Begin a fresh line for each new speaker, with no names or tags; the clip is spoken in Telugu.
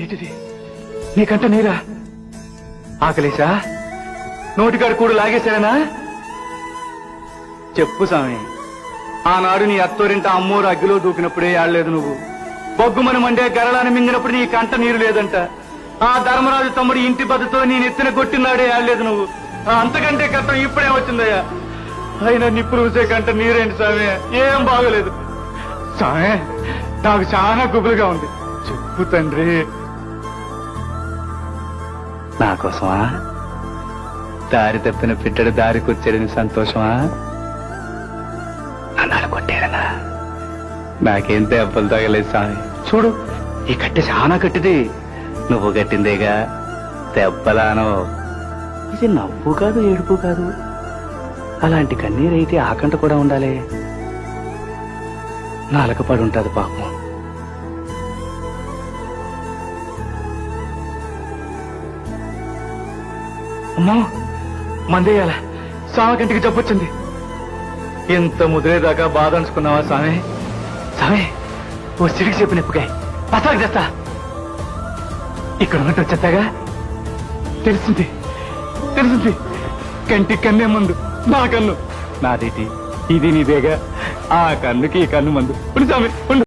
ఏంటిది నీకంట నీరా? ఆకలేసా? నోటికాడు కూడు లాగేశానా? చెప్పు స్వామి, ఆనాడు నీ అత్తోరింట అమ్మోరు అగ్గిలో దూకినప్పుడే ఆడలేదు నువ్వు. బొగ్గుమని మండే గరళాన్ని మింగినప్పుడు నీ కంట నీరు లేదంట. ఆ ధర్మరాజు తమ్ముడు ఇంటి బద్దతో నీ నెత్తిన కొట్టినాడే ఆడలేదు నువ్వు. అంతకంటే కష్టం ఇప్పుడే వచ్చిందయ్యా. అయినా నిప్పు రూసే కంట నీరేంటి స్వామి? ఏం బాగోలేదు స్వామి, నాకు చాలా గుబులుగా ఉంది. చెప్పు తండ్రి. నా కోసమా? దారి తప్పిన పిట్టడు దారికొచ్చాడని సంతోషమా? అన్నాడు కొట్టారనా? నాకేం దెబ్బలు తగలేదు స్వామి. చూడు, ఈ కట్టె చాలా గట్టిది. నువ్వు గట్టిందేగా, దెబ్బలానో. ఇది నవ్వు కాదు, ఏడుపు కాదు. అలాంటి కన్నీరైతే ఆకంట కూడా ఉండాలి. నాలకపడి ఉంటుంది పాపం. అమ్మా, మందేయాల స్వామి కంటికి జబ్బొచ్చింది. ఇంత ముదిరేదాకా బాధ అనుకున్నావా స్వామి? స్వామి, ఓ సిడికి చెప్పి నిప్పుకాయ పసాకు చేస్తా. ఇక్కడ ఉన్నట్టు వచ్చేస్తాగా. తెలిసింది తెలిసింది, కంటికి కన్నే ముందు నా కన్ను. నాదేటి ఇది నీదేగా. ఆ కన్నుకి ఈ కన్ను మందు. ఉండు స్వామి, ఉండు.